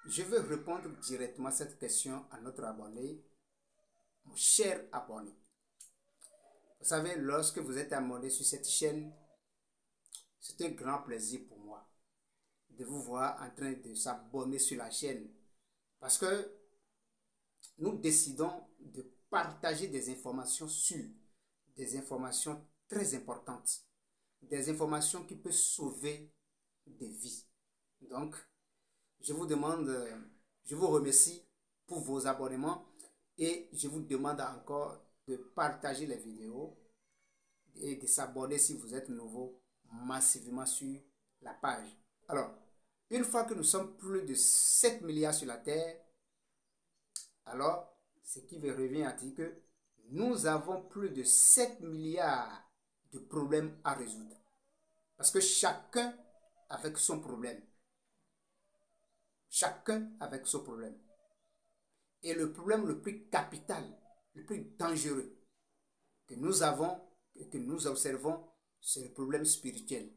je veux répondre directement à cette question à notre abonné, mon cher abonné. Vous savez, lorsque vous êtes abonné sur cette chaîne, c'est un grand plaisir pour moi de vous voir en train de s'abonner sur la chaîne. Parce que nous décidons de partager des informations sûres, des informations très importantes, des informations qui peuvent sauver des vies. Donc, je vous demande, je vous remercie pour vos abonnements et je vous demande encore de partager les vidéos et de s'abonner si vous êtes nouveau massivement sur la page. Alors, une fois que nous sommes plus de 7 milliards sur la Terre, alors ce qui revient à dire que nous avons plus de 7 milliards de problèmes à résoudre. Parce que chacun avec son problème. Chacun avec son problème. Et le problème le plus capital, le plus dangereux que nous avons et que nous observons, c'est le problème spirituel.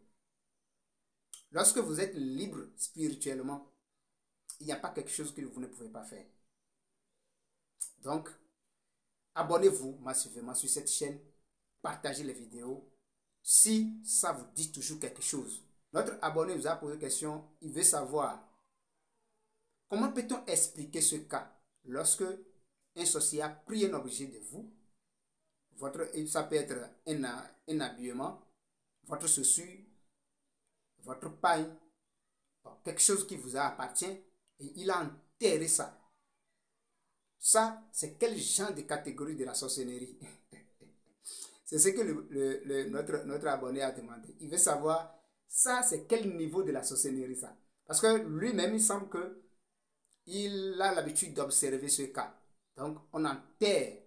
Lorsque vous êtes libre spirituellement, il n'y a pas quelque chose que vous ne pouvez pas faire. Donc, abonnez-vous massivement sur cette chaîne, partagez les vidéos, si ça vous dit toujours quelque chose. Notre abonné nous a posé une question, il veut savoir comment peut-on expliquer ce cas lorsque un sorcier a pris un objet de vous, ça peut être un habillement, votre chaussure, votre paille, quelque chose qui vous appartient, et il a enterré ça. Ça, c'est quel genre de catégorie de la sorcellerie? C'est ce que notre abonné a demandé. Il veut savoir, ça, c'est quel niveau de la sorcellerie, ça? Parce que lui-même, il semble que il a l'habitude d'observer ce cas. Donc, on enterre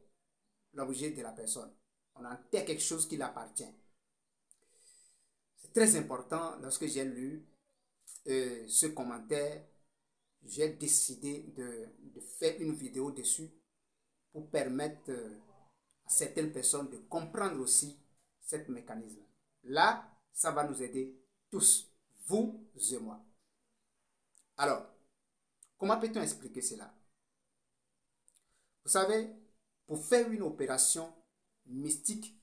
l'objet de la personne. On enterre quelque chose qui l'appartient. C'est très important. Lorsque j'ai lu ce commentaire, j'ai décidé de faire une vidéo dessus pour permettre à certaines personnes de comprendre aussi ce mécanisme. Là, ça va nous aider tous, vous et moi. Alors, comment peut-on expliquer cela? Vous savez, pour faire une opération mystique,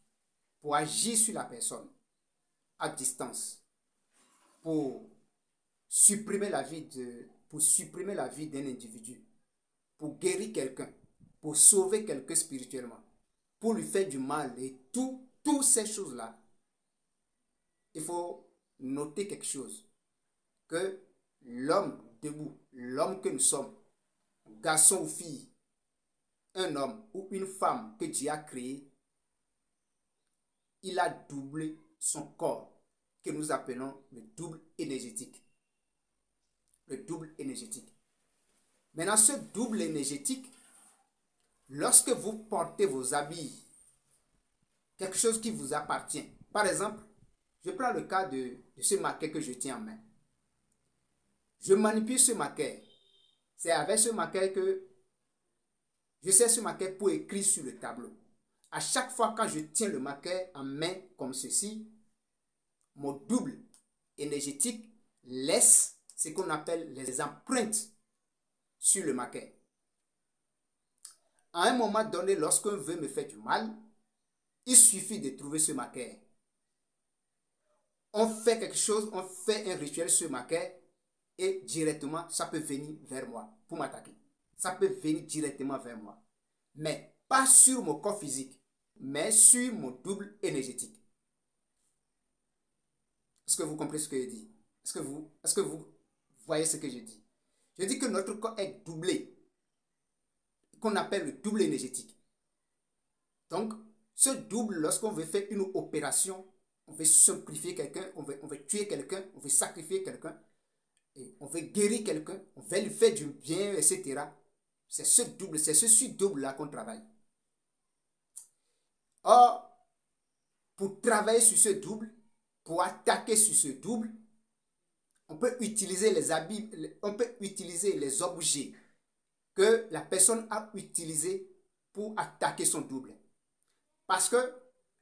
pour agir sur la personne à distance, pour supprimer la vie d'un individu, pour guérir quelqu'un, pour sauver quelqu'un spirituellement, pour lui faire du mal et toutes ces choses-là, il faut noter quelque chose, que l'homme debout, l'homme que nous sommes, garçon ou fille, un homme ou une femme que Dieu a créé, il a doublé son corps, que nous appelons le double énergétique. Le double énergétique. Maintenant, ce double énergétique, lorsque vous portez vos habits, quelque chose qui vous appartient. Par exemple, je prends le cas de ce maquet que je tiens en main. Je manipule ce maquet. C'est avec ce maquet que je sais ce maquet pour écrire sur le tableau. À chaque fois quand je tiens le maquet en main comme ceci, mon double énergétique laisse ce qu'on appelle les empreintes sur le maquet. À un moment donné, lorsqu'on veut me faire du mal, il suffit de trouver ce maquet. On fait quelque chose, on fait un rituel sur ce maquet et directement, ça peut venir vers moi pour m'attaquer. Ça peut venir directement vers moi. Mais pas sur mon corps physique, mais sur mon double énergétique. Est-ce que vous comprenez ce que je dis? Est-ce que vous voyez ce que je dis? Je dis que notre corps est doublé, qu'on appelle le double énergétique. Donc, ce double, lorsqu'on veut faire une opération, on veut sacrifier quelqu'un, on veut tuer quelqu'un, on veut sacrifier quelqu'un, et on veut guérir quelqu'un, on veut lui faire du bien, etc. C'est ce double, c'est ce double-là qu'on travaille. Or, pour travailler sur ce double, pour attaquer sur ce double, on peut utiliser les habits, on peut utiliser les objets que la personne a utilisés pour attaquer son double. Parce que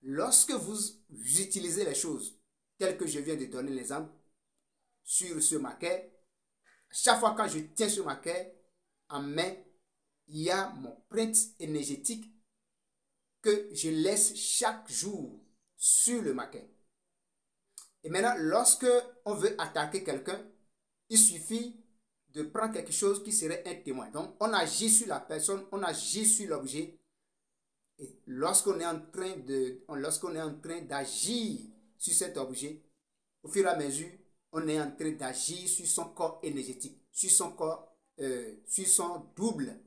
lorsque vous utilisez les choses telles que je viens de donner l'exemple sur ce maquet, à Chaque fois quand je tiens ce marqueur en main, il y a mon print énergétique que je laisse chaque jour sur le marqueur. Et maintenant, lorsque on veut attaquer quelqu'un, il suffit de prendre quelque chose qui serait un témoin. Donc, on agit sur la personne, on agit sur l'objet. Et lorsqu'on est en train d'agir sur cet objet, au fur et à mesure, on est en train d'agir sur son corps énergétique, sur son corps, sur son double.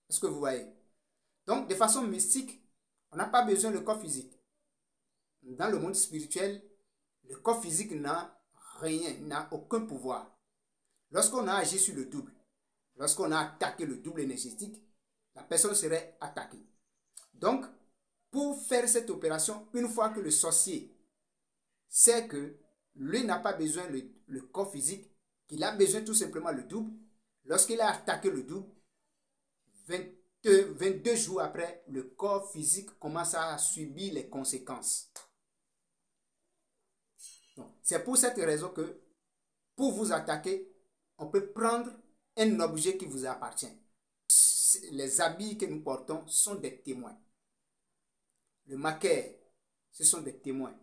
Est-ce que vous voyez? Donc, de façon mystique, on n'a pas besoin du corps physique. Dans le monde spirituel, le corps physique n'a rien, n'a aucun pouvoir. Lorsqu'on a agi sur le double, lorsqu'on a attaqué le double énergétique, la personne serait attaquée. Donc, pour faire cette opération, une fois que le sorcier sait que lui n'a pas besoin le corps physique, qu'il a besoin tout simplement le double, lorsqu'il a attaqué le double, 22 jours après, le corps physique commence à subir les conséquences. C'est pour cette raison que, pour vous attaquer, on peut prendre un objet qui vous appartient. Les habits que nous portons sont des témoins. Le marqueur, ce sont des témoins.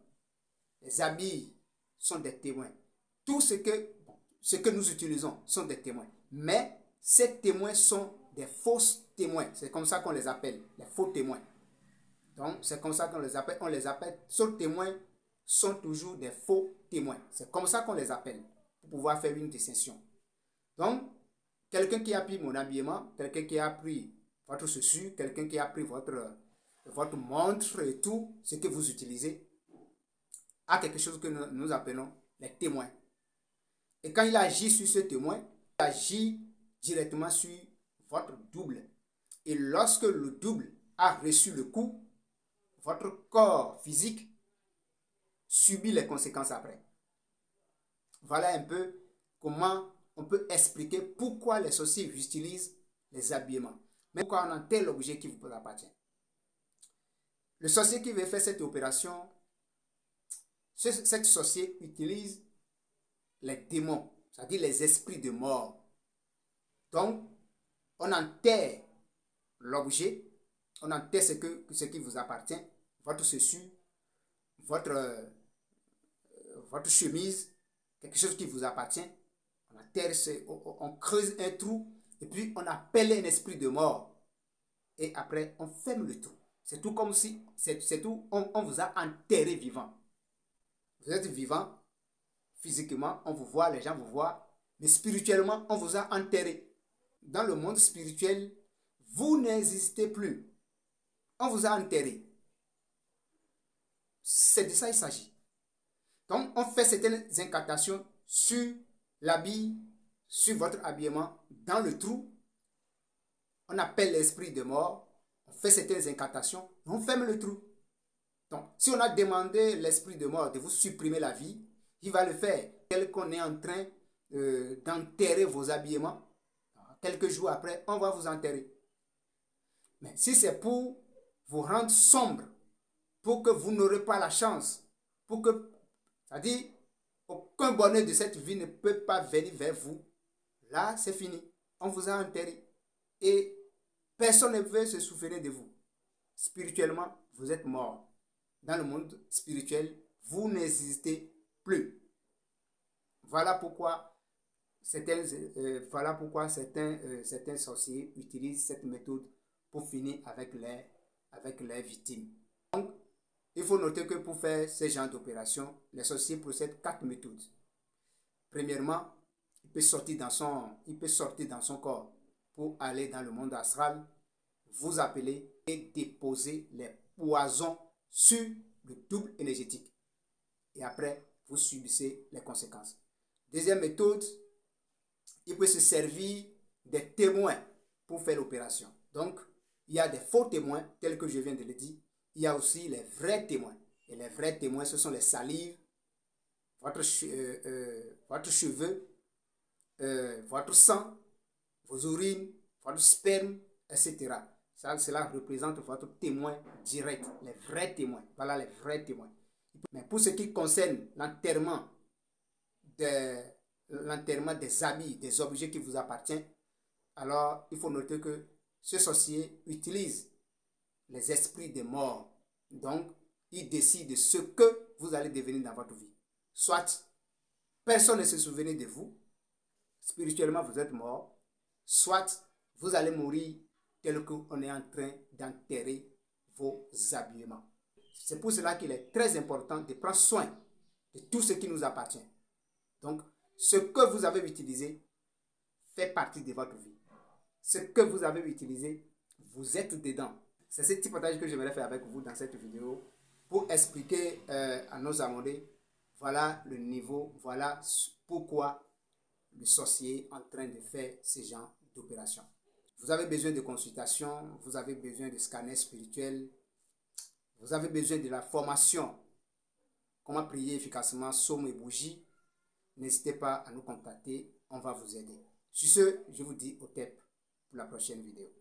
Les habits sont des témoins. Tout ce que nous utilisons sont des témoins. Mais ces témoins sont des fausses témoins. C'est comme ça qu'on les appelle, les faux témoins. Donc, c'est comme ça qu'on les appelle. On les appelle, ces témoins sont toujours des faux témoins. C'est comme ça qu'on les appelle, pour pouvoir faire une distinction. Donc, quelqu'un qui a pris mon habillement, quelqu'un qui a pris votre chaussure, quelqu'un qui a pris votre montre et tout ce que vous utilisez, a quelque chose que nous appelons les témoins. Et quand il agit sur ce témoin, il agit directement sur votre double. Et lorsque le double a reçu le coup, votre corps physique subit les conséquences après. Voilà un peu comment on peut expliquer pourquoi les sorciers utilisent les habillements. Mais pourquoi on a tel objet qui vous appartient. Le sorcier qui veut faire cette opération, cet sorcier utilise les démons, c'est-à-dire les esprits de mort. Donc, on enterre l'objet, on enterre ce qui vous appartient, votre chaussure, votre chemise, quelque chose qui vous appartient. On enterre, on creuse un trou et puis on appelle un esprit de mort. Et après, on ferme le trou. C'est tout comme si, c'est tout, on vous a enterré vivant. Vous êtes vivant, physiquement, on vous voit, les gens vous voient, mais spirituellement, on vous a enterré. Dans le monde spirituel, vous n'existez plus. On vous a enterré. C'est de ça qu'il s'agit. Donc, on fait certaines incantations sur l'habit, sur votre habillement, dans le trou. On appelle l'esprit de mort. On fait certaines incantations et on ferme le trou. Donc, si on a demandé l'esprit de mort de vous supprimer la vie, il va le faire. Tel qu'on est en train d'enterrer vos habillements, quelques jours après, on va vous enterrer. Mais si c'est pour vous rendre sombre, pour que vous n'aurez pas la chance, pour que, c'est-à-dire, aucun bonheur de cette vie ne peut pas venir vers vous, là, c'est fini. On vous a enterré. Et personne ne veut se souvenir de vous. Spirituellement, vous êtes mort. Dans le monde spirituel, vous n'existez plus. Voilà pourquoi certains sorciers utilisent cette méthode pour finir avec les victimes. Donc, il faut noter que pour faire ce genre d'opération, les sorciers possèdent 4 méthodes. Premièrement, il peut sortir dans son corps pour aller dans le monde astral, vous appeler et déposer les poisons sur le double énergétique. Et après, vous subissez les conséquences. Deuxième méthode, il peut se servir des témoins pour faire l'opération. Donc, il y a des faux témoins, tels que je viens de le dire. Il y a aussi les vrais témoins. Et les vrais témoins, ce sont les salives, votre cheveu, votre sang, vos urines, votre sperme, etc. Cela représente votre témoin direct, les vrais témoins. Voilà les vrais témoins. Mais pour ce qui concerne l'enterrement l'enterrement des habits, des objets qui vous appartiennent, alors il faut noter que ce sorcier utilise les esprits des morts. Donc, il décide de ce que vous allez devenir dans votre vie. Soit personne ne se souvient de vous, spirituellement vous êtes mort, soit vous allez mourir tel qu'on est en train d'enterrer vos habillements. C'est pour cela qu'il est très important de prendre soin de tout ce qui nous appartient. Donc, ce que vous avez utilisé fait partie de votre vie. Ce que vous avez utilisé, vous êtes dedans. C'est ce petit partage que j'aimerais faire avec vous dans cette vidéo pour expliquer à nos abonnés, voilà le niveau, voilà pourquoi le sorcier est en train de faire ce genre d'opération. Vous avez besoin de consultation, vous avez besoin de scanner spirituel, vous avez besoin de la formation, comment prier efficacement, somme et bougie. N'hésitez pas à nous contacter, on va vous aider. Sur ce, je vous dis au TEP pour la prochaine vidéo.